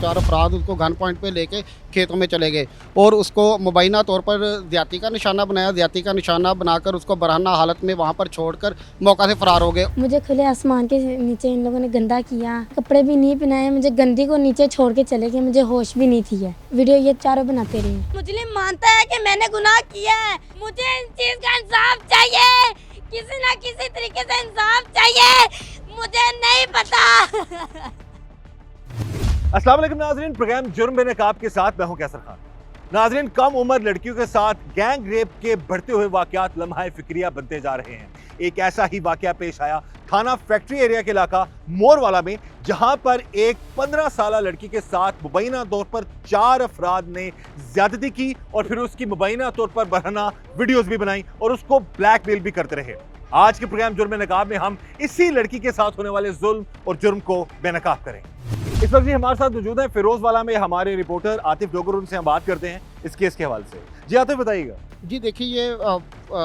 चार अफराद उसको गन पॉइंट पे लेके खेतों में चले गए और उसको मुबैना तौर पर ज्यादती का निशाना बनाया। ज्यादती का निशाना बनाकर उसको बरहना हालत में वहाँ पर छोड़कर मौका से फरार हो गए। मुझे खुले आसमान के नीचे इन लोगों ने गंदा किया, कपड़े भी नहीं पहनाए, मुझे गंदी को नीचे छोड़ के चले गए, मुझे होश भी नहीं थी है। वीडियो ये चारों बनाते रहे। मुस्लिम मानता है कि मैंने गुनाह किया है, मुझे इन चीज का इंसाफ चाहिए, किसी ना किसी तरीके से इंसाफ चाहिए, मुझे नहीं पता। अस्सलाम वालेकुम नाज़रीन, प्रोग्राम जुर्म बेनकाब के साथ मैं हूं कैसर खान। नाज़रीन, कम उम्र लड़कियों के साथ गैंग रेप के बढ़ते हुए वाकयात लम्हा फिक्रिया बनते जा रहे हैं। एक ऐसा ही वाकया पेश आया थाना फैक्ट्री एरिया के इलाका मोरवाला में, जहां पर एक 15 साल लड़की के साथ मुबैना तौर पर 4 अफराद ने ज्यादती की और फिर उसकी मुबैना तौर पर बरहना वीडियोस भी बनाई और उसको ब्लैकमेल भी करते रहे। आज के प्रोग्राम जुर्म बेनकाब में हम इसी लड़की के साथ होने वाले जुल्म और जुर्म को बेनकाब करेंगे। इस वक्त जी हमारे साथ मौजूद है फिरोजवाला में हमारे रिपोर्टर आतिफ डोगर। उनसे हम बात करते हैं इस केस के हवाले से। जी आतिफ, बताइएगा। जी देखिए, ये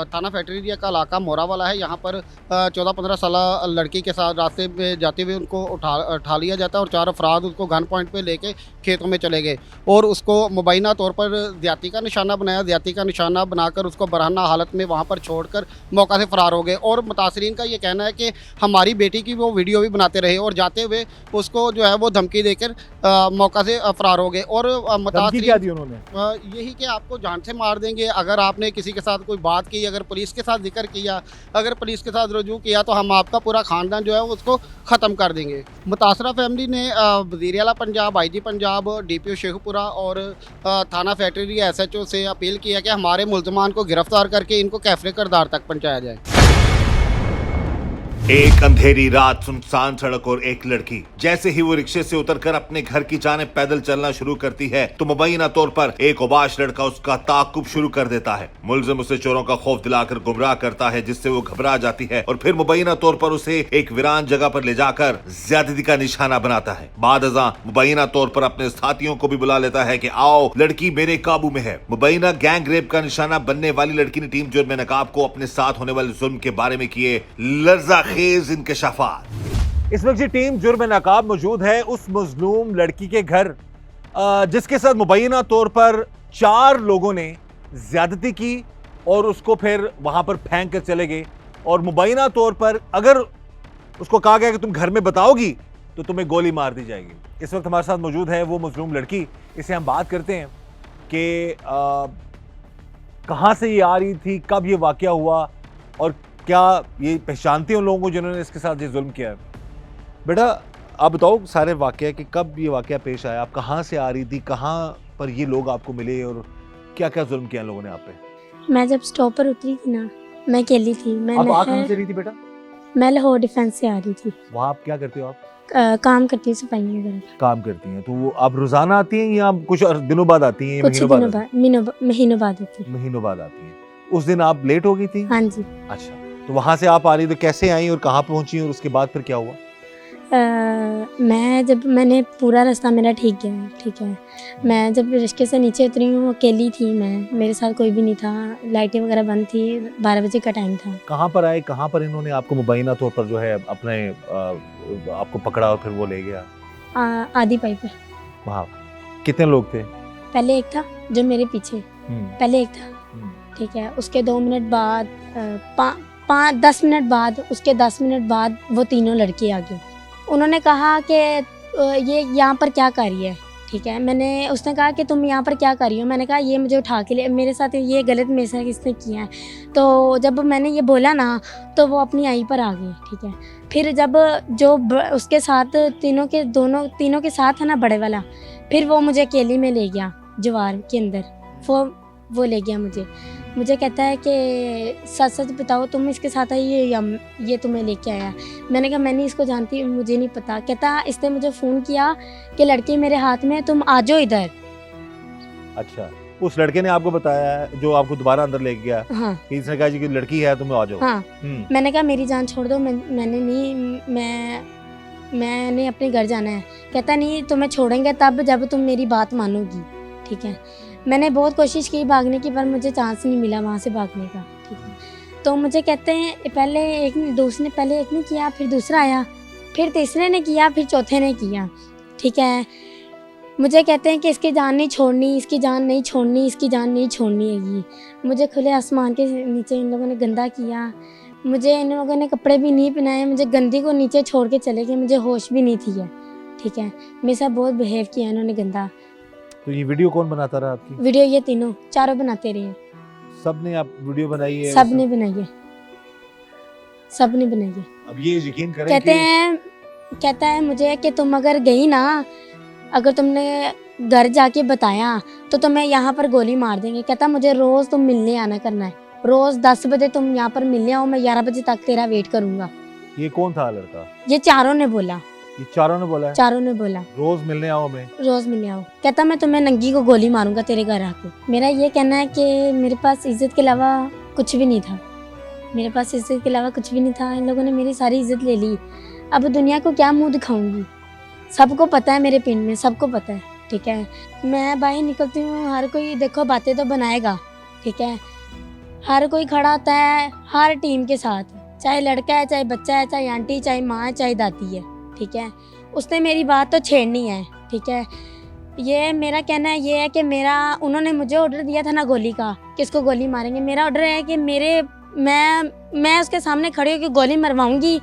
थाना फैक्ट्री एरिया का इलाका मोरावाला है। यहाँ पर 14-15 साल लड़की के साथ रास्ते में जाते हुए उनको उठा लिया जाता है और 4 अफराद उसको गन पॉइंट पे लेके खेतों में चले गए और उसको मुबैना तौर पर ज्यादती का निशाना बनाया। ज्यादती का निशाना बनाकर उसको बरहना हालत में वहाँ पर छोड़कर मौका से फरार हो गए और मुतासरीन का ये कहना है कि हमारी बेटी की वो वीडियो भी बनाते रहे और जाते हुए उसको जो है वो धमकी देकर मौका से फरार हो गए। और धमकी क्या दी उन्होंने? यही कि आपको जान से मार देंगे अगर आपने किसी के साथ कोई बात की, अगर पुलिस के साथ जिक्र किया, अगर पुलिस के साथ रजू किया तो हम आपका पूरा खानदान जो है उसको ख़त्म कर देंगे। मुतासरा फैमिली ने वज़ीर आला पंजाब, IG पंजाब, DPO शेखपुरा और थाना फैक्ट्री SHO से अपील की है कि हमारे मुल्ज़मान को गिरफ्तार करके इनको कैफरे किरदार तक पहुँचाया जाए। एक अंधेरी रात, सुनसान सड़क और एक लड़की। जैसे ही वो रिक्शे से उतरकर अपने घर की जानिब पैदल चलना शुरू करती है तो मुबैना तौर पर एक उबाश लड़का उसका ताक़ुब शुरू कर देता है। मुलजिम उसे चोरों का खौफ दिलाकर गुमराह करता है, जिससे वो घबरा जाती है और फिर मुबैना तौर पर उसे एक वीरान जगह पर ले जाकर ज्यादती का निशाना बनाता है। बाद अज़ां मुबैना तौर पर अपने साथियों को भी बुला लेता है कि आओ, लड़की मेरे काबू में है। मुबैना गैंग रेप का निशाना बनने वाली लड़की ने टीम जुर्म बेनकाब को अपने साथ होने वाले जुल्म के बारे में किए लर्ज़ाखेज इंकशाफात। इस वक्त जी टीम जुर्म बेनकाब मौजूद है उस मजलूम लड़की के घर, जिसके साथ मुबैना तौर पर 4 लोगों ने ज्यादती की और उसको फिर वहां पर फेंक कर चले गए और मुबैना तौर पर अगर उसको कहा गया कि तुम घर में बताओगी तो तुम्हें गोली मार दी जाएगी। इस वक्त हमारे साथ मौजूद है वो मजलूम लड़की। इसे हम बात करते हैं कि कहाँ से ये आ रही थी, कब ये वाकया हुआ और क्या ये पहचानती हैं उन लोगों को जिन्होंने इसके साथ ये जुल्म किया है। बेटा आप बताओ सारे वाकया कि कब ये वाकया पेश आया, आप कहाँ से आ रही थी, कहाँ पर ये लोग आपको मिले और क्या क्या जुल्म किया लोगों ने आप पे? मैं जब स्टॉप पर उतरी थी ना, मैं अकेली थी। आप आ कहाँ से रही थी बेटा? मैं लाहौर डिफेंस से आ रही थी। वहाँ आप क्या करते हो? आप काम करती हूँ, सफाई वगैरह काम करती हैं। तो वो आप रोजाना आती हैं या कुछ दिनों बाद आती हैं? कुछ दिनों बाद, महीनों बाद आती है। महीनों बाद आती हैं। उस दिन आप लेट हो गई थी? हाँ जी। अच्छा, तो वहाँ से आप आ रही तो कैसे आई और कहाँ पहुँची और उसके बाद फिर क्या हुआ? मैंने पूरा रास्ता मेरा ठीक गया, ठीक है। मैं जब रिक्शे से नीचे उतरी हूँ, अकेली थी मैं, मेरे साथ कोई भी नहीं था, लाइटें वगैरह बंद थी, 12 बजे का टाइम था। कहाँ पर आए, कहाँ पर इन्होंने आपको मुबैना तौर पर जो है अपने आपको पकड़ा और फिर वो ले गया? आदि पाई पर। वहाँ कितने लोग थे? पहले एक था जो मेरे पीछे, पहले एक था, ठीक है। उसके 2 मिनट बाद 10 मिनट बाद, उसके 10 मिनट बाद वो तीनों लड़के आ गए। उन्होंने कहा कि ये यहाँ पर क्या कर रही है, ठीक है। उसने कहा कि तुम यहाँ पर क्या कर रही हो। मैंने कहा ये मुझे उठा के ले, मेरे साथ ये गलत मेरे साथ इसने किया है। तो जब मैंने ये बोला ना तो वो अपनी आई पर आ गई, ठीक है। फिर जब उसके साथ तीनों के साथ है ना बड़े वाला, फिर वो मुझे अकेली में ले गया जवार के अंदर। वो ले गया मुझे कहता है कि सच सच बताओ तुम इसके साथ आई या ये तुम्हें लेके आया। मैंने कहा मैं नहीं इसको जानती, मुझे नहीं पता। कहता इसने मुझे फ़ोन किया कि लड़की मेरे हाथ में, तुम आ जाओ इधर। अच्छा, उस लड़के ने आपको बताया है, जो आपको दोबारा अंदर लेके गया, हाँ कि इसने कहा जी कि लड़की है तुम आ जाओ? हाँ हम्म, मैंने कहा मेरी जान छोड़ दो, मैंने नहीं, मैंने अपने घर जाना है। कहता नहीं तुम्हें छोड़ेंगे तब जब तुम मेरी बात मानोगी, ठीक है। मैंने बहुत कोशिश की भागने की, पर मुझे चांस नहीं मिला वहाँ से भागने का, ठीक है। तो मुझे कहते हैं पहले एक ने किया, फिर दूसरा आया, फिर तीसरे ने किया, फिर चौथे ने किया, ठीक है। मुझे कहते हैं कि इसकी जान नहीं छोड़नी, इसकी जान नहीं छोड़नी, इसकी जान नहीं छोड़नी हैगी। मुझे खुले आसमान के नीचे इन लोगों ने गंदा किया, मुझे इन लोगों ने कपड़े भी नहीं पहनाए, मुझे गंदी को नीचे छोड़ के चले गए, मुझे होश भी नहीं थी है, ठीक है। मेरे साथ बहुत बिहेव किया इन्होंने गंदा। तो ये वीडियो कौन बनाता रहा आपकी? वीडियो ये तीनों चारों बनाते रहे, सब ने आप वीडियो बनाई है? सब ने बनाई है, सब ने बनाई है। अब ये यकीन करें कहता है मुझे कि तुम अगर गई ना, अगर तुमने घर जाके बताया तो तुम्हें यहाँ पर गोली मार देंगे। कहता मुझे रोज तुम मिलने आना करना है, रोज 10 बजे तुम यहाँ पर मिलने आओ, मैं 11 बजे तक तेरा वेट करूंगा। ये कौन था लड़का? ये चारों ने बोला, ये चारों ने बोला है? चारों ने बोला रोज मिलने आओ हमें, रोज मिलने आओ। कहता मैं तुम्हें नंगी को गोली मारूंगा तेरे घर आके। मेरा ये कहना है कि मेरे पास इज्जत के अलावा कुछ भी नहीं था, मेरे पास इज्जत के अलावा कुछ भी नहीं था। इन लोगों ने मेरी सारी इज्जत ले ली, अब दुनिया को क्या मुंह दिखाऊंगी? सबको पता है मेरे पिंड में, सबको पता है, ठीक है। मैं बाहर निकलती हूँ, हर कोई देखो बातें तो बनाएगा, ठीक है। हर कोई खड़ा होता है हर टीम के साथ, चाहे लड़का है, चाहे बच्चा है, चाहे आंटी, चाहे माँ है, चाहे दादी है, ठीक है। उसने मेरी बात तो छेड़नी है, ठीक है। ये मेरा कहना है ये है कि उन्होंने मुझे ऑर्डर दिया था ना गोली का, किसको गोली मारेंगे। मेरा ऑर्डर है कि मैं उसके सामने खड़ी होकर गोली मरवाऊंगी।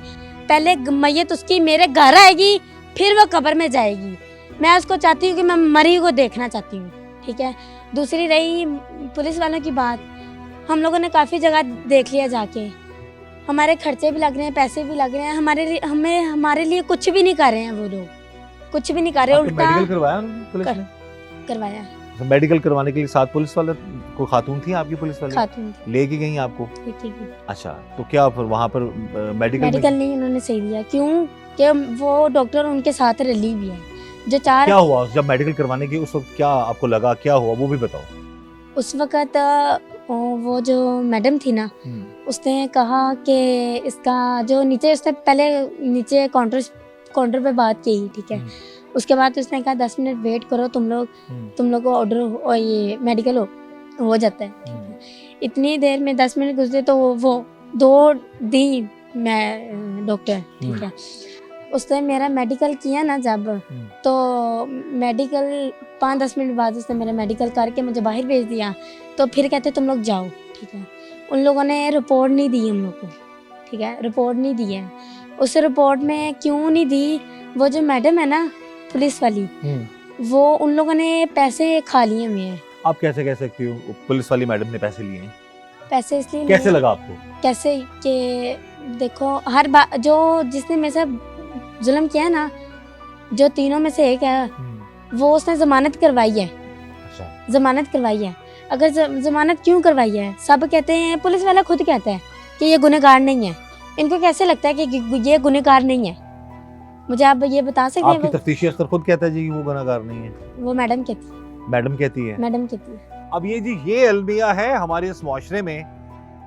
पहले मैयत उसकी मेरे घर आएगी, फिर वो कब्र में जाएगी। मैं उसको चाहती हूँ कि मैं मरी को देखना चाहती हूँ, ठीक है। दूसरी रही पुलिस वालों की बात, हम लोगों ने काफ़ी जगह देख लिया जाके, हमारे खर्चे भी लग रहे हैं, पैसे भी लग रहे हैं, हमारे लिए कुछ भी नहीं कर रहे हैं वो लोग, कुछ भी नहीं कर रहे। उल्टा मेडिकल करवाया उन्होंने पुलिस ने? करवाया। तो मेडिकल करवाने के लिए साथ पुलिस वाले को खातून थी आपकी? पुलिस वाले खातून लेके गई आपको? ठीक है। अच्छा, तो क्या फिर वहाँ पर मेडिकल नहीं उन्होंने सही दिया, क्यों कि वो डॉक्टर उनके साथ रली भी है। जो चार क्या हुआ जब मेडिकल करवाने की उस वक्त, क्या आपको लगा, क्या हुआ वो भी बताओ। उस वक्त वो जो मैडम थी ना, उसने कहा कि इसका जो नीचे, उसने पहले नीचे काउंटर पे बात की, ठीक है। उसके बाद उसने कहा 10 मिनट वेट करो तुम लोग को ऑर्डर और ये मेडिकल हो जाता है, ठीक है। इतनी देर में 10 मिनट गुजरे तो वो 2 दी मैं डॉक्टर, ठीक है। उसने मेरा मेडिकल किया ना जब, तो मेडिकल 5-10 मिनट बाद उसने मेरा मेडिकल करके मुझे बाहर भेज दिया। तो फिर कहते तुम लोग जाओ, ठीक है। उन लोगों ने रिपोर्ट नहीं दी हम लोग को, ठीक है, रिपोर्ट नहीं दी है। उस रिपोर्ट में क्यों नहीं दी, वो जो मैडम है ना पुलिस वाली, वो उन लोगों ने पैसे खा लिए हुए हैं। आप कैसे कह सकती हो पुलिस वाली मैडम ने पैसे लिए हैं? पैसे इसलिए कैसे लगा आपको? कैसे कि देखो हर बार जो जिसने मेरे साथ जुल्म किया है ना, जो तीनों में से एक है, वो उसने जमानत करवाई है। अच्छा। जमानत करवाई है। अगर जमानत क्यों करवाई है, सब कहते हैं, पुलिस वाला खुद कहता है कि ये गुनहगार नहीं है। इनको कैसे लगता है कि ये गुनहगार नहीं है? मुझे आप ये बता सकते हैं? आपकी तफ्तीशी अफसर खुद कहता है जी कि वो गुनहगार नहीं है? वो मैडम कहती है। मैडम कहती है? मैडम कहती है। अब ये अलमिया है हमारे इस मुआशरे में।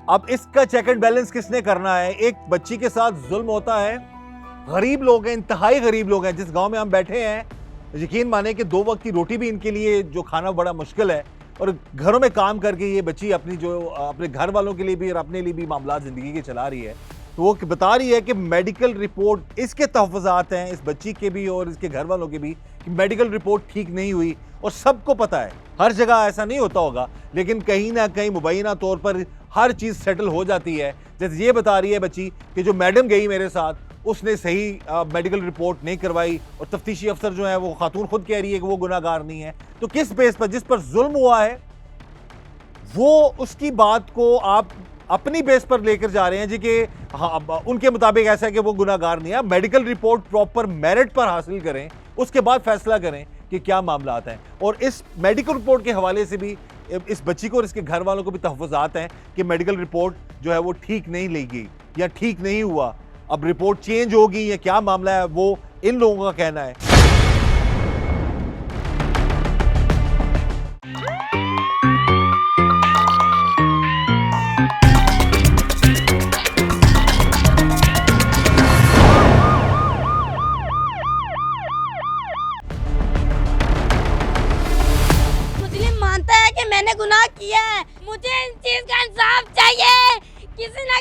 अब इसका चेक एंड बैलेंस किसने करना है? एक बच्ची के साथ जुल्म होता है, गरीब लोग हैं, इंतहाई गरीब लोग हैं। जिस गांव में हम बैठे हैं, यकीन माने कि 2 वक्त की रोटी भी इनके लिए जो खाना बड़ा मुश्किल है, और घरों में काम करके ये बच्ची अपने घर वालों के लिए भी और अपने लिए भी मामला जिंदगी के चला रही है। तो वो बता रही है कि मेडिकल रिपोर्ट, इसके तहफ़्फ़ुज़ात हैं इस बच्ची के भी और इसके घर वालों के भी, कि मेडिकल रिपोर्ट ठीक नहीं हुई। और सबको पता है, हर जगह ऐसा नहीं होता होगा, लेकिन कहीं ना कहीं मुबैना तौर पर हर चीज़ सेटल हो जाती है। जैसे ये बता रही है बच्ची कि जो मैडम गई मेरे साथ, उसने सही मेडिकल रिपोर्ट नहीं करवाई, और तफ्तीशी अफसर जो है वो खातून खुद कह रही है कि वो गुनाहगार नहीं है। तो किस बेस पर, जिस पर जुल्म हुआ है, वो उसकी बात को आप अपनी बेस पर लेकर जा रहे हैं जी कि हाँ, उनके मुताबिक ऐसा है कि वो गुनाहगार नहीं है। मेडिकल रिपोर्ट प्रॉपर मेरिट पर हासिल करें, उसके बाद फैसला करें कि क्या मामला आता है। और इस मेडिकल रिपोर्ट के हवाले से भी इस बच्ची को और इसके घर वालों को भी तहफ़्फ़ुज़ात हैं कि मेडिकल रिपोर्ट जो है वो ठीक नहीं ली गई या ठीक नहीं हुआ। अब रिपोर्ट चेंज होगी या क्या मामला है, वो इन लोगों का कहना है।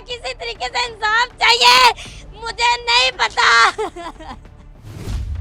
किसी तरीके से इंसाफ चाहिए, मुझे नहीं पता।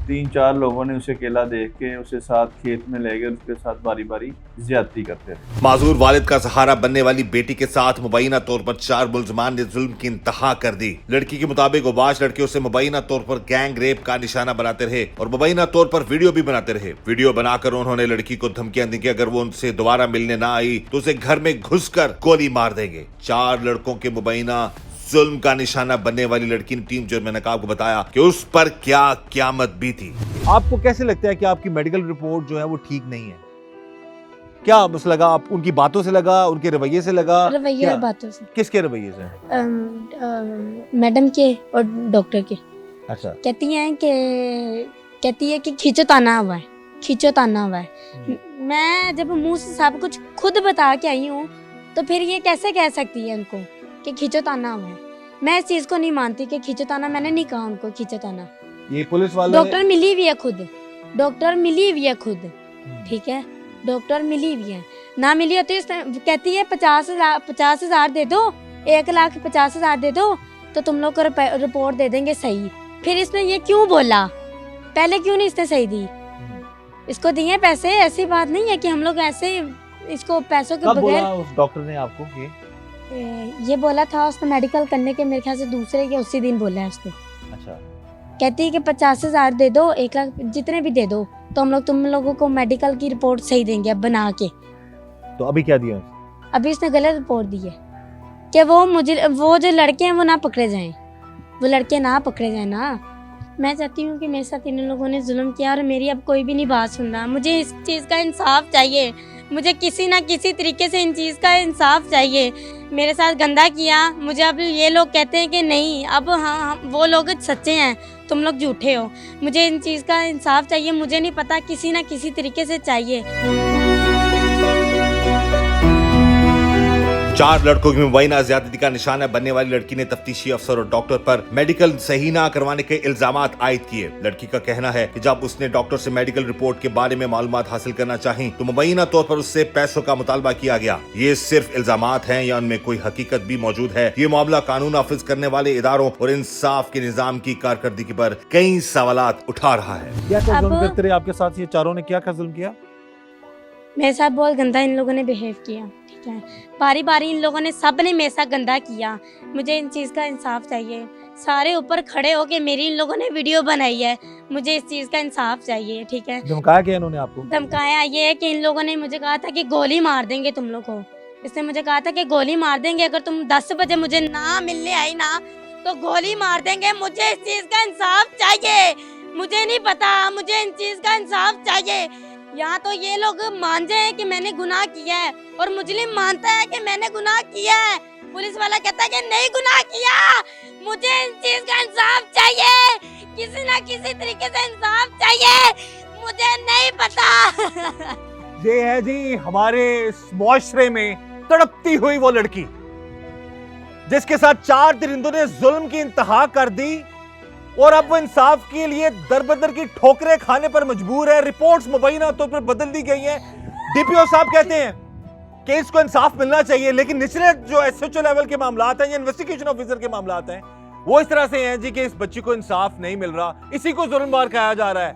3-4 लोगों ने उसे अकेला देख के उसे साथ खेत में ले गए, उसके साथ बारी बारी ज्यादती करते रहे। माजूर वालिद का सहारा बनने वाली बेटी के साथ मुबैना तौर पर 4 मुलजमान ने जुल्म की इंतहा कर दी। लड़की के मुताबिक ओबाश लड़के उसे मुबैना तौर पर गैंग रेप का निशाना बनाते रहे और मुबैना तौर पर वीडियो भी बनाते रहे। वीडियो बनाकर उन्होंने लड़की को धमकियां दी कि अगर वो उनसे दोबारा मिलने ना आई तो उसे घर में घुसकर गोली मार देंगे। 4 लड़कों के मुबैना जुल्म का निशाना बनने वाली लड़की ने टीम जुर्म नकाब को बताया कि उस पर क्या क़यामत भी थी। आपको कैसे लगता है कि आपकी मेडिकल रिपोर्ट जो है वो ठीक नहीं है? क्या बस लगा, आप उनकी बातों से लगा, उनके रवैये से लगा? रवैये क्या? और बातों से। किसके रवैये से? मैडम के और डॉक्टर के। अच्छा। कहती है कि खींचोताना हुआ है, खींचोताना हुआ है। मैं जब मुंह से सब कुछ खुद बता के आई हूँ तो फिर ये कैसे कह सकती है उनको कि खींचोताना हुआ है? मैं इस चीज को नहीं मानती कि खींचोताना, मैंने नहीं कहा उनको खींचोताना। ये पुलिस वाले डॉक्टर मिली हुई है खुद, डॉक्टर मिली हुई है खुद, ठीक है, डॉक्टर मिली हुई है। ना मिली होती कहती है 50,000 दे दो, 1,50,000 दे दो तो तुम लोग को रिपोर्ट दे देंगे सही। फिर इसने ये क्यों बोला, पहले क्यों नहीं इसने सही दी? इसको दिए पैसे, ऐसी बात नहीं है कि हम लोग ऐसे इसको पैसों के कब बगैर। बोला उस डॉक्टर ने आपको ये बोला था उसने मेडिकल करने के मेरे ख्याल से दूसरे के उसी दिन बोला है उसने। अच्छा। कहती है कि 50,000 दे दो, 1,00,000 जितने भी दे दो तो हम लोग तुम लोगों को मेडिकल की रिपोर्ट सही देंगे अब बना के। तो अभी क्या दिया? अभी उसने गलत रिपोर्ट दी है कि वो जो लड़के हैं वो ना पकड़े जाएं, वो लड़के ना पकड़े जाएं ना। मैं चाहती हूँ कि मेरे साथ इन लोगों ने जुल्म किया और मेरी अब कोई भी नहीं बात सुन रहा। मुझे इस चीज़ का इंसाफ चाहिए, मुझे किसी ना किसी तरीके से इन चीज़ का इंसाफ चाहिए। मेरे साथ गंदा किया, मुझे अब ये लोग कहते हैं कि नहीं, अब हाँ वो लोग सच्चे हैं, तुम लोग झूठे हो। मुझे इन चीज़ का इंसाफ चाहिए, मुझे नहीं पता, किसी ना किसी तरीके से चाहिए। 4 लड़कों की मुबैना ज्यादती का निशाना बनने वाली लड़की ने तफ्तीशी अफसर और डॉक्टर पर मेडिकल सही ना करवाने के इल्जामात आयद किए। लड़की का कहना है कि जब उसने डॉक्टर से मेडिकल रिपोर्ट के बारे में मालूमात हासिल करना चाही तो मुबैना तौर पर उससे पैसों का मुतालबा किया गया। ये सिर्फ इल्जामात हैं या उनमें कोई हकीकत भी मौजूद है? ये मामला कानून नाफिज करने वाले इदारों और इंसाफ के निजाम की कारकर्दगी पर कई सवालात उठा रहा है। क्या क्या जुल्म अब- करते रहे आपके साथ? ये चारों ने क्या क्या जुल्म किया? मेरे साथ बहुत गंदा इन लोगों ने बिहेव किया, ठीक है, बारी बारी इन लोगों ने, सब ने मेरे साथ गंदा किया। मुझे इन चीज़ का इंसाफ चाहिए। सारे ऊपर खड़े होके मेरी इन लोगों ने वीडियो बनाई है, मुझे इस चीज़ का इंसाफ चाहिए, ठीक है। धमकाया क्या इन्होंने आपको? धमकाया ये है कि इन लोगों ने मुझे कहा था कि गोली मार देंगे तुम लोग को। इसने मुझे कहा था कि गोली मार देंगे, अगर तुम 10 बजे मुझे ना मिलने आई ना तो गोली मार देंगे। मुझे इस चीज़ का इंसाफ चाहिए, मुझे नहीं पता, मुझे इन चीज़ का इंसाफ चाहिए। या तो ये लोग मान जाए कि मैंने गुनाह किया है और मुजरिम मानता है कि मैंने गुनाह किया है, पुलिस वाला कहता है कि नहीं गुनाह किया। मुझे इस चीज का इंसाफ चाहिए, किसी ना किसी तरीके से इंसाफ चाहिए, मुझे नहीं पता। ये है जी हमारे इस मुआशरे में तड़पती हुई वो लड़की जिसके साथ 4 दरिंदों ने जुल्म की इंतहा कर दी और अब वो इंसाफ के लिए दर-बदर की ठोकरें खाने पर मजबूर है। रिपोर्ट्स मुबैना तौर पर बदल दी गई हैं। डीपीओ साहब कहते हैं कि इसको इंसाफ मिलना चाहिए, लेकिन निचले जो एसएचओ लेवल के मामलात हैं या इन्वेस्टिगेशन ऑफिसर के मामलात हैं वो इस तरह से हैं जी कि इस बच्ची को इंसाफ नहीं मिल रहा, इसी को जुल्मबार कहा जा रहा है।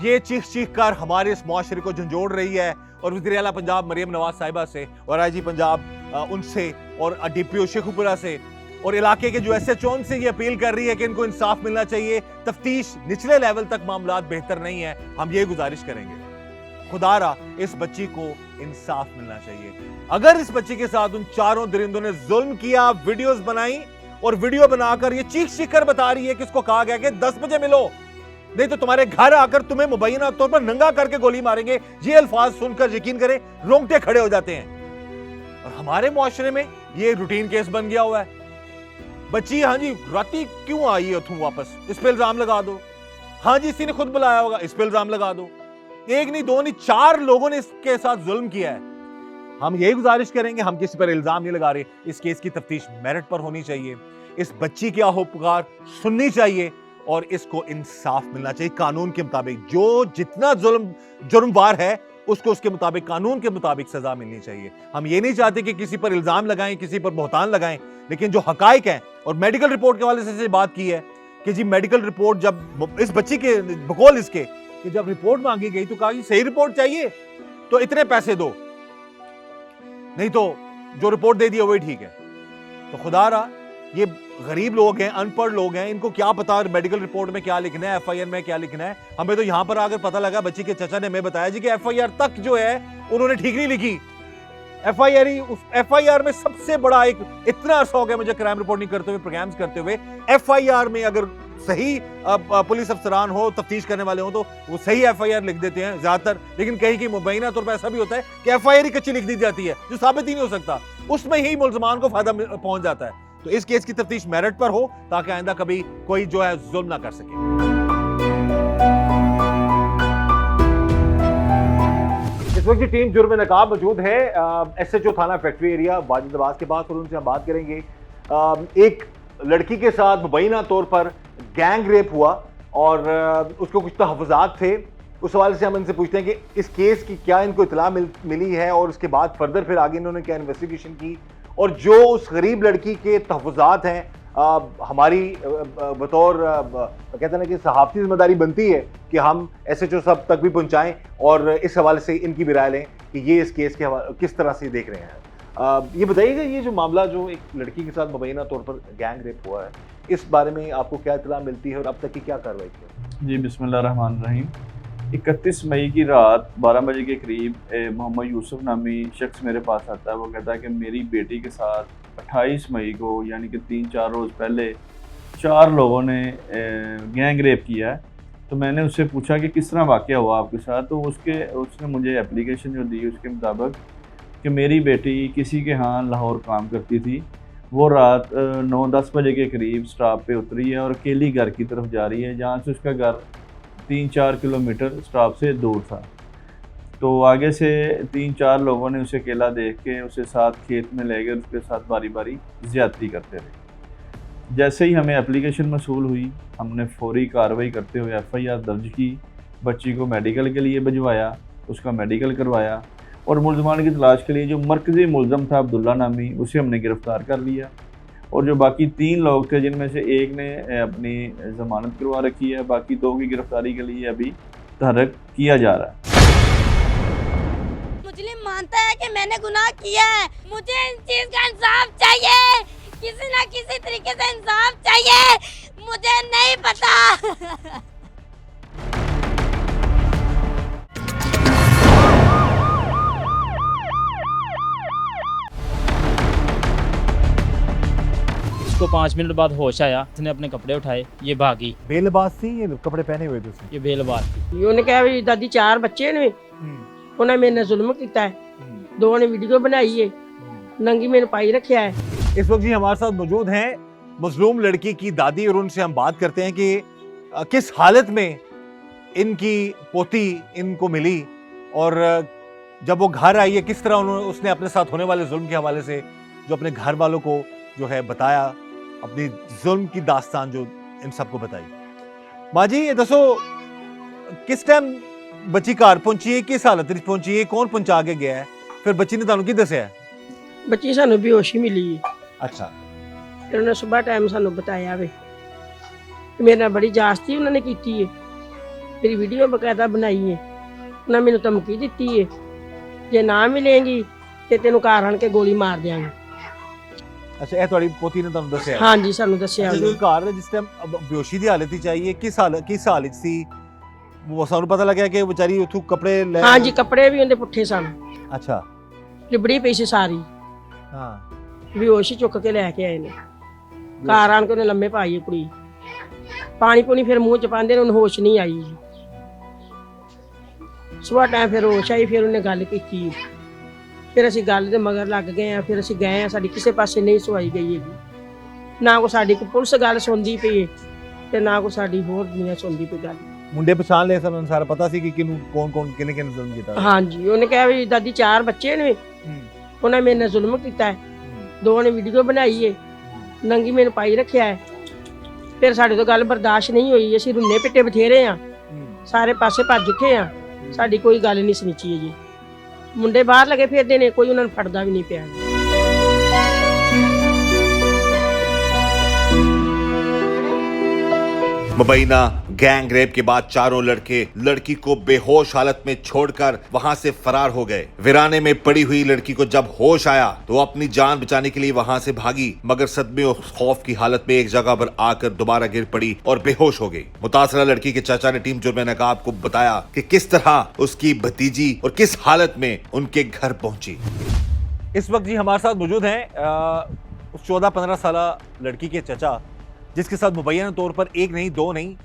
ये चीख कर हमारे इस मुआशरे को झंझोड़ रही है और वज़ीर आला पंजाब मरियम नवाज साहिबा से और आईजी पंजाब उनसे और डीपीओ शेखुपुरा से और इलाके के जो एसएचओ से ये अपील कर रही है कि इनको इंसाफ मिलना चाहिए। तफ्तीश निचले लेवल तक मामलात बेहतर नहीं है। हम ये गुजारिश करेंगे खुदारा इस बच्ची को इंसाफ मिलना चाहिए। अगर इस बच्ची के साथ उन 4 दरिंदों ने जुल्म किया, वीडियोस बनाई और वीडियो बनाकर ये चीख कर बता रही है कि इसको कहा गया कि 10 बजे मिलो, नहीं तो तुम्हारे घर आकर तुम्हें मुबैना तौर पर नंगा करके गोली मारेंगे। ये अल्फाज सुनकर यकीन करें रोंगटे खड़े हो जाते हैं। और हमारे मुआशरे में ये रूटीन केस बन गया हुआ है। बच्ची हाँ जी राती क्यों आई है उठूं वापस, इस पे इल्जाम लगा दो। हाँ जी इसी ने खुद बुलाया होगा, इस पे इल्जाम लगा दो। एक नहीं, 2 नहीं, 4 लोगों ने इसके साथ जुल्म किया है। हम यही गुजारिश करेंगे, हम किसी पर इल्जाम नहीं लगा रहे, इस केस की तफ्तीश मेरिट पर होनी चाहिए। इस बच्ची की आहो पुकार सुननी चाहिए और इसको इंसाफ मिलना चाहिए कानून के मुताबिक। जो जितना जुर्मवार है उसको उसके मुताबिक, कानून के मुताबिक सजा मिलनी चाहिए। हम ये नहीं चाहते कि किसी पर इल्जाम लगाएं, किसी पर बहतान लगाएं, लेकिन जो हकाइक हैं, और मेडिकल रिपोर्ट के हवाले से बात की है कि जी मेडिकल रिपोर्ट, जब इस बच्ची के बकौल इसके कि जब रिपोर्ट मांगी गई तो कहा कि सही रिपोर्ट चाहिए तो इतने पैसे दो, नहीं तो जो रिपोर्ट दे दिया वही ठीक है। तो खुदा रहा, ये गरीब लोग हैं, अनपढ़ लोग हैं, इनको क्या पता मेडिकल रिपोर्ट में क्या लिखना है, एफआईआर में क्या लिखना है। हमें तो यहां पर आकर पता लगा, बच्ची के चाचा ने हमें बताया जी कि एफआईआर तक जो है उन्होंने ठीक नहीं लिखी। एफआईआर में सबसे बड़ा एक, इतना अर्सा हो गया मुझे क्राइम रिपोर्टिंग करते हुए, प्रोग्राम्स करते हुए, एफआईआर में अगर सही पुलिस अफसरान हो, तफ्तीश करने वाले हो, तो वो सही एफआईआर लिख देते हैं ज्यादातर। लेकिन कहीं की मुबैना तौर पर ऐसा भी होता है कि एफआईआर ही कच्ची लिख दी जाती है जो साबित ही नहीं हो सकता, उसमें ही मुल्जमान को फायदा पहुंच जाता है। तो इस केस की तफ्तीश मेरिट पर हो ताकि आइंदा कभी कोई जो है जुल्म ना कर सके। इस वक्त की टीम जुर्म नकाब मौजूद है एसएचओ थाना फैक्ट्री एरिया वाजिद अब्बास के पास, और उनसे हम बात करेंगे। एक लड़की के साथ मुबैना तौर पर गैंग रेप हुआ और उसको कुछ तहफ़्फ़ुज़ात थे। उस हवाले से हम इनसे पूछते हैं कि इस केस की क्या इनको इत्तला मिली है और उसके बाद फर्दर फिर आगे इन्होंने क्या इन्वेस्टिगेशन की, और जो उस गरीब लड़की के तहफ़्फ़ुज़ात हैं हमारी बतौर कहते हैं ना कि सहाफ़ती जिम्मेदारी बनती है कि हम एसएचओ सब तक भी पहुंचाएं और इस हवाले से इनकी भी राय लें कि ये इस केस के किस तरह से देख रहे हैं। ये बताइएगा, ये जो मामला जो एक लड़की के साथ मुबैना तौर पर गैंग रेप हुआ है, इस बारे में आपको क्या इत्तला मिलती है और अब तक की क्या कार्रवाई की? जी बिस्मिल्लाहिर्रहमानिर्रहीम। 31 मई की रात 12 बजे के करीब मोहम्मद यूसुफ नामी शख्स मेरे पास आता है। वो कहता है कि मेरी बेटी के साथ 28 मई को, यानी कि 3-4 रोज़ पहले 4 लोगों ने गैंग रेप किया है। तो मैंने उससे पूछा कि किस तरह वाक़या हुआ आपके साथ, तो उसने मुझे एप्लीकेशन जो दी उसके मुताबिक कि मेरी बेटी किसी के यहाँ लाहौर काम करती थी, वो रात 9-10 बजे के करीब स्टॉप पे उतरी है और अकेली घर की तरफ जा रही है, जहाँ से उसका घर 3-4 किलोमीटर स्टॉप से दूर था। तो आगे से 3-4 लोगों ने उसे अकेला देख के उसे साथ खेत में ले गए, उसके साथ बारी बारी ज़्यादती करते रहे। जैसे ही हमें एप्लीकेशन मसूल हुई, हमने फौरी कार्रवाई करते हुए एफआईआर दर्ज की, बच्ची को मेडिकल के लिए भिजवाया, उसका मेडिकल करवाया, और मुल्ज़मान की तलाश के लिए जो मरकज़ी मुल्ज़म था अब्दुल्ला नामी, उसे हमने गिरफ़्तार कर लिया। और जो बाकी 3 लोग थे, जिनमें से एक ने अपनी ज़मानत करवा रखी है, बाकी 2 की गिरफ्तारी के लिए अभी तहरीक किया जा रहा है। मुस्लिम मानता है कि मैंने गुनाह किया है, मुझे इन चीज का इंसाफ चाहिए, किसी ना किसी तरीके से इंसाफ चाहिए, मुझे नहीं पता। उसको 5 मिनट बाद होश आया, उसने अपने कपड़े उठाए, ये भागी। बेलबाज थी, ये कपड़े पहने हुए थे उसने? ये बेलबाज थी। ਉਹਨੇ ਕਿਹਾ ਵੀ ਦਾਦੀ 4 ਬੱਚੇ ਨੇ, ਉਹਨਾਂ ਮੇਰੇ ਨਾਲ ਜ਼ੁਲਮ ਕੀਤਾ ਹੈ, 2 ਨੇ ਵੀਡੀਓ ਬਣਾਈ ਹੈ, ਨੰਗੀ ਮੈਨੂੰ ਪਾਈ ਰੱਖਿਆ है। इस वक्त जी हमारे साथ मौजूद हैं मजलूम लड़की की दादी, और उनसे हम बात करते हैं कि किस हालत में इनकी पोती इनको मिली और जब वो घर आई है किस तरह उसने अपने साथ होने वाले जुल्म के हवाले से जो अपने घर वालों को जो है बताया, अपनी जुल्म की दास्तान जो इन सबको बताई। माँ जी ये दसो किस टाइम बच्ची घर पहुंची है, किस हालत में पहुंची है, कौन पहुंचा के गया है, फिर बच्ची ने ਤੁਹਾਨੂੰ ਕੀ ਦੱਸਿਆ? ਬੱਚੀ ਸਾਨੂੰ ਬੇਹੋਸ਼ੀ ਮਿਲੀ ਹੈ। अच्छा। ਫਿਰ ਉਹਨੇ ਸਵੇਰ ਟਾਈਮ ਸਾਨੂੰ ਬਤਾਇਆ ਵੇ, ਮੇਰੇ ਨਾਲ ਬੜੀ ਜਾਸਤੀ ਉਹਨਾਂ ਨੇ ਕੀਤੀ ਹੈ, ਮੇਰੀ ਵੀਡੀਓ ਬਕਾਇਦਾ ਬਣਾਈ ਹੈ, ਉਹਨਾਂ ਮੈਨੂੰ ਧਮਕੀ ਦਿੱਤੀ ਹੈ, ਜੇ ਨਾ ਮਿਲੇਗੀ ਤੇ ਤੈਨੂੰ ਘਰ ਆਣ ਕੇ ਗੋਲੀ ਮਾਰ ਦਿਆਂਗੇ। अच्छा ਇਹ ਤੁਹਾਡੀ ਪੋਤੀ ਨੇ ਤੁਹਾਨੂੰ ਦੱਸਿਆ? ਹਾਂਜੀ ਸਾਨੂੰ ਦੱਸਿਆ ਜਦੋਂ ਉਹਨੇ। ਘਰ ਜਿਸ ਟਾਈਮ ਬੇਹੋਸ਼ੀ ਦੀ ਹਾਲਤ ਵਿੱਚ ਆਈ ਹੈ ਕਿਸ ਹਾਲਤ ਸੀ वो ਸਾਨੂੰ ਪਤਾ ਲੱਗਿਆ ਕਿ ਵਿਚਾਰੀ ਉਥੋਂ ਕੱਪੜੇ ਲੈ? ਹਾਂਜੀ ਕੱਪੜੇ ਵੀ ਉਹਦੇ ਪੁੱਠੇ ਸਨ। ਅੱਛਾ। ਲਿਬੜੀ ਪਈ ਸੀ ਸਾਰੀ। ਹਾਂ। ਬੇਹੋਸ਼ੀ ਚੁੱਕ ਕੇ ਲੈ ਕੇ ਆਏ ਨੇ, ਘਰ ਆਣ ਕੇ ਉਹਨੇ ਲੰਮੇ ਪਾਈ ਹੈ ਕੁੜੀ, ਪਾਣੀ ਪੂਣੀ ਫਿਰ ਮੂੰਹ ਚ ਪਾਉਂਦੇ ਨੇ, ਉਹਨੂੰ ਹੋਸ਼ ਨਹੀਂ ਆਈ। ਸਵੇਰ ਟਾਈਮ ਫਿਰ ਹੋਸ਼ ਆਈ, ਫਿਰ ਉਹਨੇ ਗੱਲ ਕੀਤੀ, ਫਿਰ ਅਸੀਂ ਗੱਲ ਦੇ ਮਗਰ ਲੱਗ ਗਏ ਆ, ਫਿਰ ਅਸੀਂ ਗਏ ਆ, ਸਾਡੀ ਕਿਸੇ ਪਾਸੇ ਨਹੀਂ ਸੁਣਾਈ ਗਈ ਹੈਗੀ, ਨਾ ਕੋ ਸਾਡੀ ਕੋਈ ਪੁਲਿਸ ਗੱਲ ਸੁਣਦੀ ਪਈ ਹੈ ਤੇ ਨਾ ਕੋ ਸਾਡੀ ਹੋਰ ਦੁਨੀਆ ਸੁਣਦੀ ਪਈ ਗੱਲ। ਮੁੰਡੇ ਪਛਾਣ ਲਏ ਸਨ, ਸਾਰਾ ਪਤਾ ਸੀ ਕਿ ਕਿਹਨੂੰ ਕੌਣ ਕਿਹਨੇ ਜ਼ੁਲਮ ਕੀਤਾ? ਹਾਂਜੀ ਉਹਨੇ ਕਿਹਾ ਵੀ ਦਾਦੀ 4 ਬੱਚੇ ਨੇ, ਉਹਨਾਂ ਮੇਰੇ ਨਾਲ ਜ਼ੁਲਮ ਕੀਤਾ ਹੈ, 2 ਨੇ ਵੀਡੀਓ ਬਣਾਈ ਹੈ, ਨੰਗੀ ਮੈਨੂੰ ਪਾਈ ਰੱਖਿਆ ਹੈ। ਫਿਰ ਸਾਡੇ ਤੋਂ ਗੱਲ ਬਰਦਾਸ਼ਤ ਨਹੀਂ ਹੋਈ, ਅਸੀਂ ਰੁੰਨੇ ਪਿੱਟੇ ਬਥੇਰੇ ਆ, ਸਾਰੇ ਪਾਸੇ ਭੱਜ ਉੱਠੇ ਆ, ਸਾਡੀ ਕੋਈ ਗੱਲ ਨਹੀਂ ਸੁਣੀਚੀ ਹੈ ਜੀ। ਮੁੰਡੇ ਬਾਹਰ ਲੱਗੇ ਫਿਰਦੇ ਨੇ, ਕੋਈ ਉਹਨਾਂ ਨੂੰ ਫੜਦਾ ਵੀ ਨਹੀਂ ਪਿਆ। मुबैना गैंग रेप के बाद चारों लड़के लड़की को बेहोश हालत में छोड़कर वहां से फरार हो गए। वीराने में पड़ी हुई लड़की को जब होश आया तो वो अपनी जान बचाने के लिए वहां से भागी, मगर सदमे और खौफ की हालत में एक जगह पर आकर दोबारा गिर पड़ी और बेहोश हो गई। मुतासरा लड़की के चाचा ने टीम जुर्म नकाब को बताया कि किस तरह उसकी भतीजी और किस हालत में उनके घर पहुंची। इस वक्त जी हमारे साथ मौजूद हैं उस 14-15 साल लड़की के चचा, जिसके साथ मुबैना तौर पर एक नहीं, दो नहीं,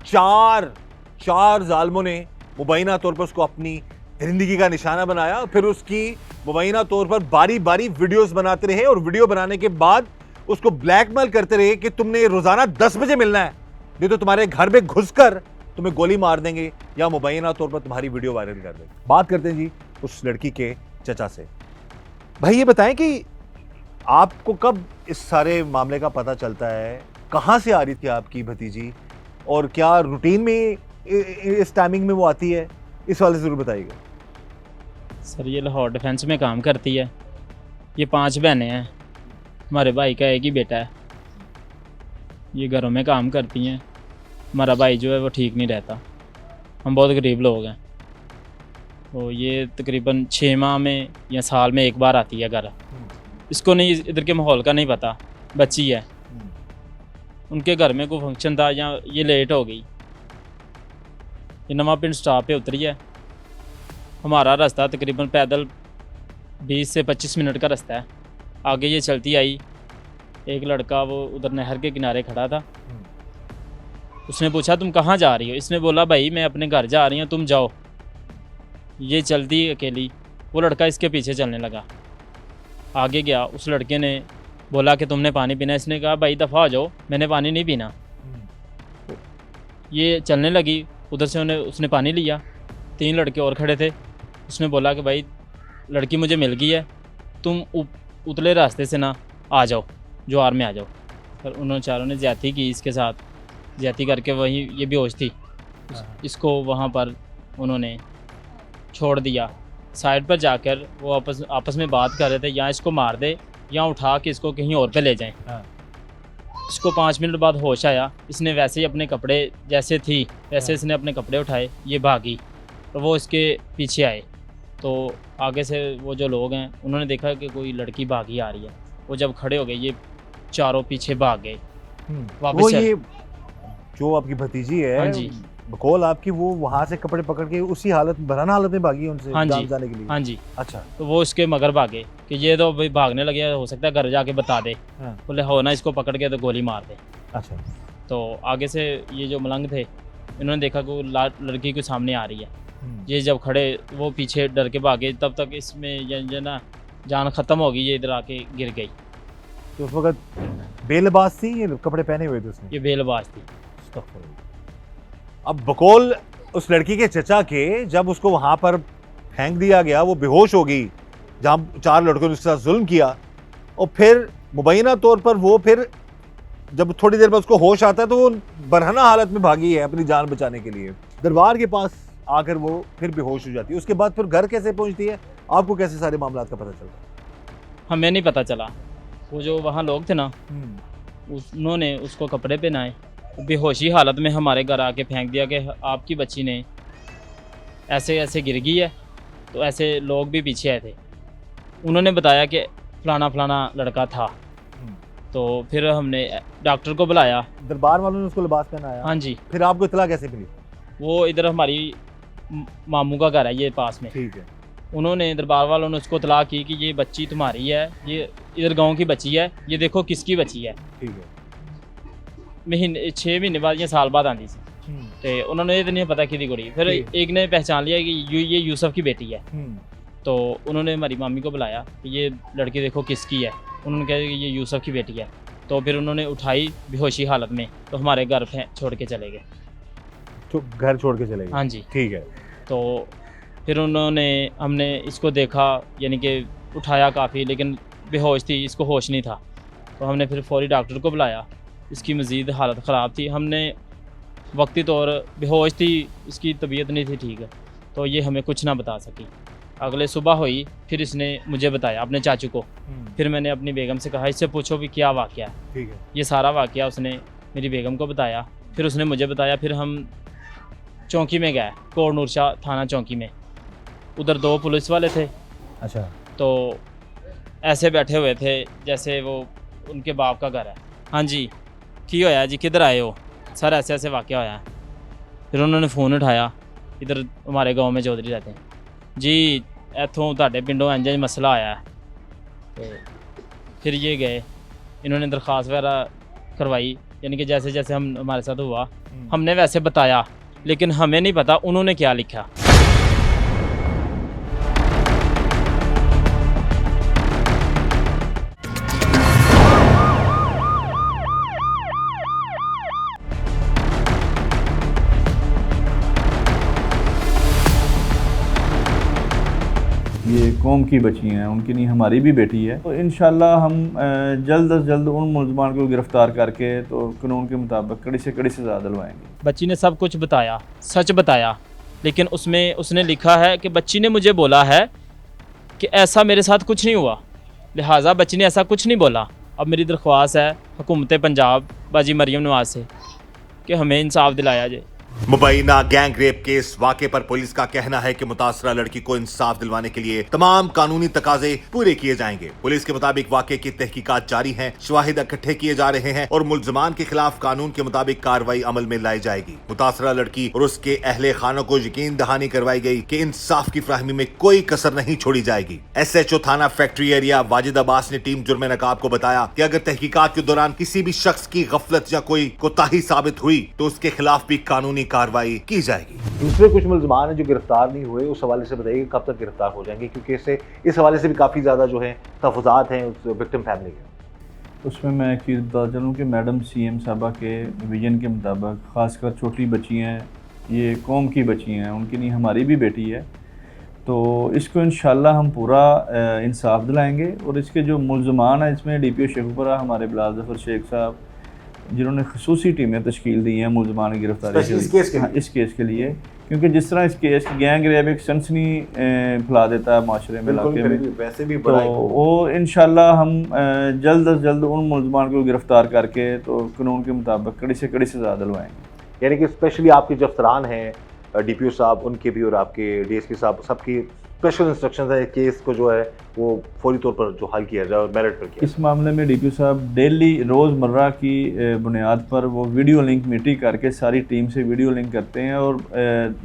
चार जालिमों ने मुबैना तौर पर उसको अपनी दरिंदगी का निशाना बनाया। फिर उसकी मुबैना तौर पर बारी बारी वीडियोस बनाते रहे और वीडियो बनाने के बाद उसको ब्लैकमेल करते रहे कि तुमने रोजाना 10 बजे मिलना है, नहीं तो तुम्हारे घर में घुसकर तुम्हें गोली मार देंगे या मुबैना तौर पर तुम्हारी वीडियो वायरल कर देंगे। बात करते हैं जी उस लड़की के चचा से। भाई ये बताएं कि आपको कब इस सारे मामले का पता चलता है, कहाँ से आ रही थी आपकी भतीजी और क्या रूटीन में इस टाइमिंग में वो आती है, इस वाले से जरूर बताइएगा। सर ये लाहौर डिफेंस में काम करती है। ये 5 बहनें हैं, हमारे भाई का एक ही बेटा है। ये घरों में काम करती हैं। हमारा भाई जो है वो ठीक नहीं रहता। हम बहुत गरीब लोग हैं। तो ये तकरीबन 6 माह में या साल में एक बार आती है घर। इसको नहीं, इधर के माहौल का नहीं पता, बच्ची है। उनके घर में कोई फंक्शन था या ये लेट हो गई। ये नवा पिंड स्टॉप पे उतरी है। हमारा रास्ता तकरीबन पैदल 20 से 25 मिनट का रास्ता है। आगे ये चलती आई, एक लड़का वो उधर नहर के किनारे खड़ा था। उसने पूछा तुम कहाँ जा रही हो? इसने बोला भाई मैं अपने घर जा रही हूँ, तुम जाओ। ये चलती अकेली, वो लड़का इसके पीछे चलने लगा। आगे गया, उस लड़के ने बोला कि तुमने पानी पीना है। इसने कहा भाई दफ़ा हो जाओ, मैंने पानी नहीं पीना। ये चलने लगी, उधर से उसने पानी लिया। 3 लड़के और खड़े थे। उसने बोला कि भाई लड़की मुझे मिल गई है, तुम उतले रास्ते से ना आ जाओ, ज्वार में आ जाओ। पर उन्होंने चारों ने ज्यादती की इसके साथ। ज्यादती करके वहीं ये बेहोश थी। इसको वहाँ पर उन्होंने छोड़ दिया। साइड पर जाकर वो आपस में बात कर रहे थे, या इसको मार दे या उठा के इसको कहीं और पे ले जाएं। इसको 5 मिनट बाद होश आया। इसने वैसे ही अपने कपड़े, जैसे थी वैसे इसने अपने कपड़े उठाए, ये भागी और वो इसके पीछे आए। तो आगे से वो जो लोग हैं उन्होंने देखा कि कोई लड़की भागी आ रही है। वो जब खड़े हो गए, ये चारों पीछे भाग गए वापस। वो ये जो आपकी भतीजी है, हाँ जी, बकौल आपकी, वो वहाँ से कपड़े पकड़ के उसी हालत में, बराना हालत में भागी उनसे हाँ जी, जाने के लिए। हाँ जी। अच्छा, तो वो इसके मगर भागे कि ये तो भाई भागने लगे, हो सकता है घर जाके बता दे। हाँ। बोले हो ना, इसको पकड़ के तो गोली मार दे। अच्छा। तो आगे से ये जो मलंग थे, इन्होंने देखा कि वो लड़की के सामने आ रही है। ये जब खड़े, वो पीछे डर के भागे। तब तक इसमें जो ना जान ख़त्म हो गई, ये इधर आके गिर गई। तो उस वक्त बेलबाज थी, ये कपड़े पहने हुए थे उसने? ये बेलबाज थी। अब बकौल उस लड़की के चचा के, जब उसको वहां पर फेंक दिया गया, वो बेहोश हो गई, जहां 4 लड़कों ने उसके साथ जुल्म किया, और फिर मुबैना तौर पर वो फिर जब थोड़ी देर बाद उसको होश आता है तो वो बरहना हालत में भागी है अपनी जान बचाने के लिए। दरबार के पास आकर वो फिर बेहोश हो जाती है। उसके बाद फिर घर कैसे पहुंचती है, आपको कैसे सारे मामला का पता चलता है? हमें नहीं पता चला। वो जो वहाँ लोग थे ना, उन्होंने उसको कपड़े पहनाए, बेहोशी हालत में हमारे घर आके फेंक दिया कि आपकी बच्ची ने ऐसे ऐसे गिर गई है। तो ऐसे लोग भी पीछे आए थे। उन्होंने बताया कि फलाना फलाना लड़का था। तो फिर हमने डॉक्टर को बुलाया। दरबार वालों ने उसको लिबास पहनाया? हाँ जी। फिर आपको इतला कैसे मिली? वो इधर हमारी मामू का घर है, ये पास में। ठीक है। उन्होंने, दरबार वालों ने उसको इतला की कि ये बच्ची तुम्हारी है, ये इधर गांव की बच्ची है, ये देखो किसकी बच्ची है। ठीक है। 6 महीने बाद या साल बाद आती सी। तो उन्होंने ये तो नहीं पता कि कुड़ी। फिर एक ने पहचान लिया कि ये यूसुफ की बेटी है। तो उन्होंने हमारी मामी को बुलाया कि ये लड़की देखो किसकी है। उन्होंने कहा कि ये यूसुफ की बेटी है। तो फिर उन्होंने उठाई बेहोशी हालत में, तो हमारे घर छोड़ के चले गए। तो घर छोड़ के चले गए? हाँ जी। ठीक है। तो फिर हमने इसको देखा, यानी कि उठाया काफ़ी, लेकिन बेहोश थी, इसको होश नहीं था। तो हमने फिर फौरी डॉक्टर को बुलाया। इसकी मज़ीद हालत ख़राब थी। हमने वक्ती तौर बेहोश थी, इसकी तबीयत नहीं थी ठीक है। तो ये हमें कुछ ना बता सकी। अगले सुबह हुई, फिर इसने मुझे बताया अपने चाचू को। फिर मैंने अपनी बेगम से कहा इससे पूछो भी क्या वाक़या है। ठीक है। ये सारा वाक़या उसने मेरी बेगम को बताया, फिर उसने मुझे बताया। फिर हम चौकी में गए, कोट नूरशाह थाना चौकी में। उधर 2 पुलिस वाले थे। अच्छा। तो ऐसे बैठे हुए थे जैसे वो उनके बाप का घर है। हाँ जी, की होया जी, किधर आए हो सर, ऐसे ऐसे वाक़या होया है। फिर उन्होंने फ़ोन उठाया, इधर हमारे गांव में चौधरी रहते हैं जी, इत्थों तुहाडे पिंडों इंज मसला आया है। तो फिर ये गए, इन्होंने दरख्वास्त वगैरह करवाई, यानी कि जैसे जैसे हम हमारे साथ हुआ हमने वैसे बताया, लेकिन हमें नहीं पता उन्होंने क्या लिखा। ये कौम की बच्ची हैं, उनकी नहीं हमारी भी बेटी है। तो इंशाल्लाह हम जल्द अज जल्द उन मुलजमान को गिरफ़्तार करके तो कानून के मुताबिक कड़ी से कड़ी सज़ा दिलवाएंगे। बच्ची ने सब कुछ बताया, सच बताया, लेकिन उसमें उसने लिखा है कि बच्ची ने मुझे बोला है कि ऐसा मेरे साथ कुछ नहीं हुआ, लिहाजा बच्ची ने ऐसा कुछ नहीं बोला। अब मेरी दरख्वास्त है हुकूमत पंजाब बाजी मरियम नवाज से कि हमें इंसाफ दिलाया जाए। मुबैना गैंग रेप केस वाक़े पर पुलिस का कहना है कि मुतासरा लड़की को इंसाफ दिलवाने के लिए तमाम कानूनी तकाजे पूरे किए जाएंगे। पुलिस के मुताबिक वाक़े की तहकीकात जारी है, शवाहिद इकट्ठे किए जा रहे हैं और मुल्ज़मान के खिलाफ कानून के मुताबिक कार्रवाई अमल में लाई जाएगी। मुतासरा लड़की और उसके अहले खानों को यकीन दहानी करवाई गई कि इंसाफ की फ्राहमी में कोई कसर नहीं छोड़ी जाएगी। SHO थाना फैक्ट्री एरिया वाजिद अब्बास ने टीम जुर्म नकाब को बताया कि अगर तहकीकात के दौरान किसी भी शख्स की गफलत या कोई कोताही साबित हुई तो उसके खिलाफ भी कानूनी कार्रवाई की जाएगी। दूसरे कुछ मुल्ज़मान हैं जो गिरफ्तार नहीं हुए, उस हवाले से बताइए कब तक गिरफ्तार हो जाएंगे, क्योंकि इससे इस हवाले से भी काफ़ी ज़्यादा जो है तहफ़्फ़ुज़ात हैं उस विक्टिम फैमिली के। उसमें मैं एक चीज़ बता चलूँ कि मैडम CM साहबा के विजन के मुताबिक ख़ासकर छोटी बच्ची हैं, ये कौम की बच्ची हैं, उनकी नहीं हमारी भी बेटी है। तो इसको इंशाल्लाह हम पूरा इंसाफ दिलाएंगे। और इसके जो मुल्ज़मान हैं इसमें DPO शेखुपुरा हमारे बिलाल ज़फ़र शेख साहब, जिन्होंने खसूसी टीमें तश्कील दी हैं मुल्ज़मान की गिरफ्तारी के लिए, इस केस के लिए, क्योंकि जिस तरह इस केस गैंग रेप एक सनसनी फैला देता है माशरे में, इलाके में, वैसे भी तो वो इंशाल्लाह हम जल्द अज जल्द उन मुल्ज़मान को गिरफ्तार करके तो कानून के मुताबिक कड़ी से कड़ी सज़ा दिलवाएंगे। यानी कि स्पेशली आपके जो अफसरान हैं DPO साहब, उनके भी और आपके DSP साहब, सबकी स्पेशल इंस्ट्रक्शंस है केस को जो है वो फौरी तौर पर जो हल किया जाए और मेरिट पर किया। इस मामले में DPO साहब डेली रोज़मर्रा की बुनियाद पर वो वीडियो लिंक मीटिंग करके सारी टीम से वीडियो लिंक करते हैं और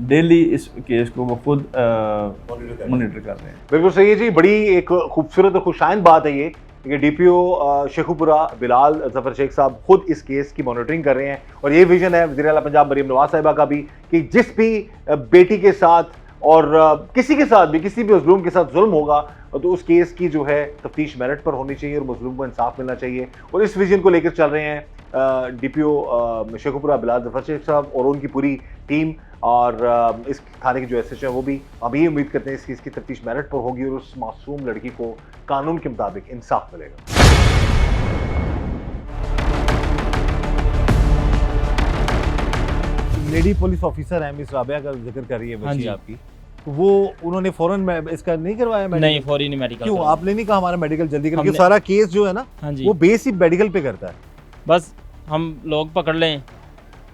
डेली इस केस को वो खुद मॉनिटर कर रहे हैं। बिल्कुल सही है जी, बड़ी एक खूबसूरत और खुशाइन बात है ये कि DPO शेखुपुरा बिलाल ज़फ़र शेख साहब खुद इस केस की मॉनिटरिंग कर रहे हैं। और ये विजन है वज़ीर आला पंजाब मरीम नवाज साहिबा का भी कि जिस भी बेटी के साथ और किसी के साथ भी, किसी भी मज़लूम के साथ जुल्म होगा तो उस केस की जो है तफ्तीश मेरिट पर होनी चाहिए और मज़लूम को इंसाफ मिलना चाहिए। और इस विजन को लेकर चल रहे हैं DPO शेखुपुरा बिलाल ज़फ़र शेख साहब और उनकी पूरी टीम। और इस थाने के जो SHO हैं वो भी हम ये उम्मीद करते हैं इस केस की तफ्तीश मेरिट पर होगी और उस मासूम लड़की को कानून के मुताबिक इंसाफ मिलेगा। लेडी पुलिस ऑफिसर है मिस राबिया का जिक्र कर रही है बच्ची आपकी, तो वो उन्होंने फौरन में इसका नहीं करवाया मेडिकल? नहीं, फौरी नहीं मेडिकल। क्यों आपने नहीं कहा हमारा मेडिकल जल्दी करके? सारा केस जो है ना वो बेस ही मेडिकल पे करता है। बस हम लोग पकड़ लें,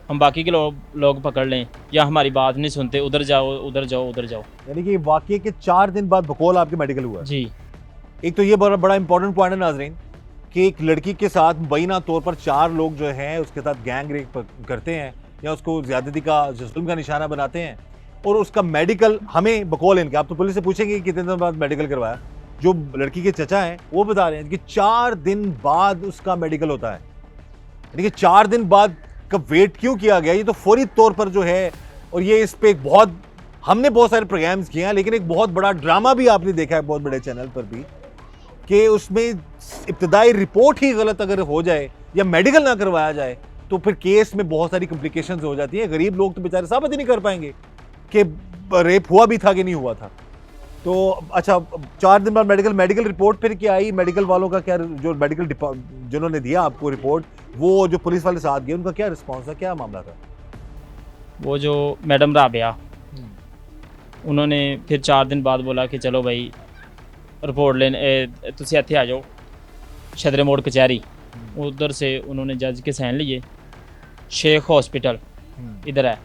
हम बाकी के लोग पकड़ लें, या हमारी बात नहीं सुनते, उधर जाओ उधर जाओ उधर जाओ। यानी कि वाकये के 4 दिन बाद बकौल आपके मेडिकल हुआ जी। एक तो ये बड़ा इंपॉर्टेंट पॉइंट है नाजरीन कि एक लड़की के साथ मुबैना तौर पर 4 लोग जो हैं उसके साथ गैंग रेप करते हैं या उसको ज़्यादती का जुल्म का निशाना बनाते हैं और उसका मेडिकल हमें बकौल इनके, आप तो पुलिस से पूछेंगे कि कितने दिन बाद मेडिकल करवाया, जो लड़की के चचा हैं वो बता रहे हैं कि 4 दिन बाद उसका मेडिकल होता है। यानी कि 4 दिन बाद का वेट क्यों किया गया? ये तो फौरी तौर पर जो है, और ये इस पे हमने बहुत सारे प्रोग्राम्स किए हैं, लेकिन एक बहुत बड़ा ड्रामा भी आपने देखा है बहुत बड़े चैनल पर भी कि उसमें इब्तदाई रिपोर्ट ही गलत अगर हो जाए या मेडिकल ना करवाया जाए तो फिर केस में बहुत सारी कॉम्प्लिकेशंस हो जाती हैं। गरीब लोग तो बेचारे साबित ही नहीं कर पाएंगे कि रेप हुआ भी था कि नहीं हुआ था। तो अच्छा, 4 दिन बाद मेडिकल रिपोर्ट फिर क्या आई? मेडिकल वालों का क्या, जो मेडिकल जिन्होंने दिया आपको रिपोर्ट, वो जो पुलिस वाले साथ गए उनका क्या रिस्पॉन्स था, क्या मामला था? वो जो मैडम राबिया उन्होंने फिर 4 दिन बाद बोला कि चलो भाई रिपोर्ट लेने तुसी इत्थे आ जाओ शदरे मोड़ कचहरी। उधर से उन्होंने जज के साइन लिए, शेख हॉस्पिटल इधर है,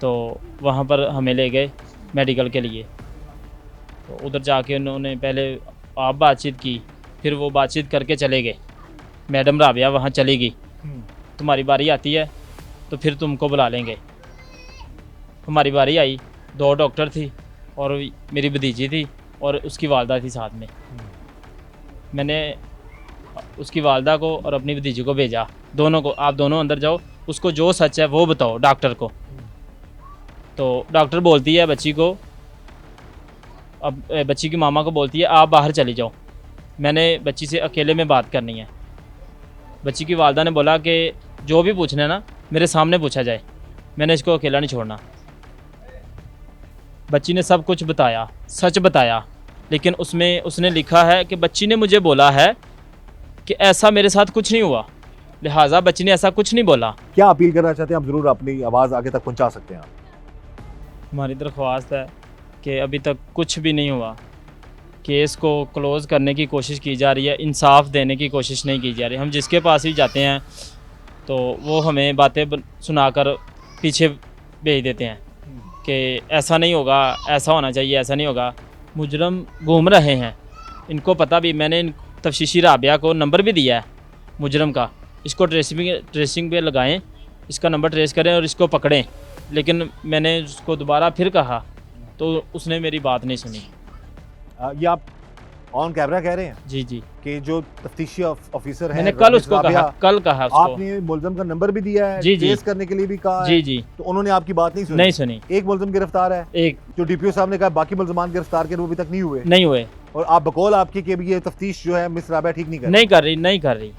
तो वहाँ पर हमें ले गए मेडिकल के लिए। तो उधर जाके उन्होंने पहले आप बातचीत की, फिर वो बातचीत करके चले गए। मैडम राबिया वहाँ चली गई, तुम्हारी बारी आती है तो फिर तुमको बुला लेंगे। हमारी बारी आई, 2 डॉक्टर थी और मेरी भतीजी थी और उसकी वालदा थी साथ में। मैंने उसकी वालदा को और अपनी भतीजी को भेजा, दोनों को, आप दोनों अंदर जाओ, उसको जो सच है वो बताओ डॉक्टर को। तो डॉक्टर बोलती है बच्ची को, अब बच्ची की मामा को बोलती है आप बाहर चली जाओ, मैंने बच्ची से अकेले में बात करनी है। बच्ची की वालदा ने बोला कि जो भी पूछना है ना मेरे सामने पूछा जाए, मैंने इसको अकेला नहीं छोड़ना। बच्ची ने सब कुछ बताया, सच बताया, लेकिन उसमें उसने लिखा है कि बच्ची ने मुझे बोला है कि ऐसा मेरे साथ कुछ नहीं हुआ, लिहाजा बच्ची ने ऐसा कुछ नहीं बोला। क्या अपील करना चाहते हैं आप? ज़रूर अपनी आवाज़ आगे तक पहुंचा सकते हैं आप। हमारी दरख्वास्त है कि अभी तक कुछ भी नहीं हुआ, केस को क्लोज़ करने की कोशिश की जा रही है, इंसाफ देने की कोशिश नहीं की जा रही। हम जिसके पास भी जाते हैं तो वो हमें बातें सुनाकर पीछे भेज देते हैं कि ऐसा नहीं होगा, ऐसा होना चाहिए, ऐसा नहीं होगा। मुजरम घूम रहे हैं, इनको पता भी, मैंने तफ्तीशी राबिया को नंबर भी दिया है मुजरम का, इसको ट्रेसिंग पे लगाएं, इसका नंबर ट्रेस करें और इसको पकड़ें। लेकिन मैंने उसको दोबारा फिर कहा तो उसने मेरी बात नहीं सुनी। ये आप ऑन कैमरा कह रहे हैं जी जी, कि जो तफ्तीशी ऑफिसर है, मैंने कल उसको कहा, कल कहा उसको। आपने मुलजम का नंबर भी दिया है, जी जी, केस करने के लिए भी कहा जी है, जी, तो उन्होंने आपकी बात नहीं सुनी? नहीं सुनी। एक मुलजम गिरफ्तार है, एक जो डीपीओ साहब ने कहा बाकी मुलजमान गिरफ्तार के वो अभी तक नहीं हुए, नहीं हुए, और आप बकौल आपकी कि ये तफ्तीश जो है मिस राबिया ठीक नहीं कर नहीं कर रही, नहीं कर रही।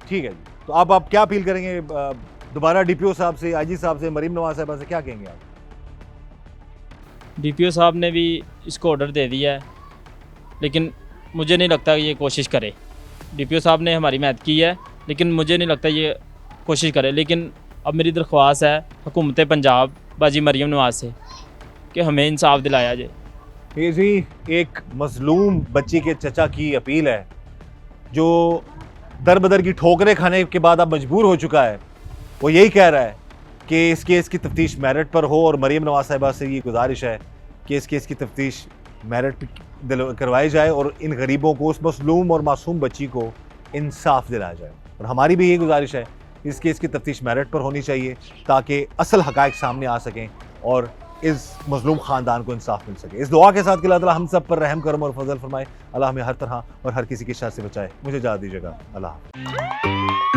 ठीक है जी, तो आप क्या अपील करेंगे दोबारा डीपीओ साहब से, आईजी साहब से, मरीम नवाज साहब से क्या कहेंगे आप? डीपीओ साहब ने भी इसको ऑर्डर दे दिया है, लेकिन मुझे नहीं लगता ये कोशिश करे। डीपीओ साहब ने हमारी मदद की है, लेकिन मुझे नहीं लगता ये कोशिश करे। लेकिन अब मेरी दरख्वास्त है हुकूमत पंजाब बाजी मरीम नवाज से कि हमें इंसाफ दिलाया जाए। ये जी एक मजलूम बच्ची के चचा की अपील है, जो दर बदर की ठोकरें खाने के बाद अब मजबूर हो चुका है। वो यही कह रहा है कि इस केस की तफ्तीश मेरिट पर हो, और मरीम नवाज साहिबा से ये गुजारिश है कि इस केस की तफ्तीश मेरिट करवाई जाए और इन गरीबों को, उस मसलूम और मासूम बच्ची को इंसाफ दिलाया जाए। और हमारी भी यही गुजारिश है, इस केस की तफ्तीश मेरिट पर होनी चाहिए ताकि असल हक़ाइक़ सामने आ सकें और इस मजलूम ख़ानदान को इंसाफ मिल सके। इस दुआ के साथ कि अल्लाह ताला हम सब पर रहम करम और फजल फरमाए, अल्लाह हमें हर तरह और हर किसी की शर से बचाए। मुझे इजाज़त दीजिएगा, अल्लाह।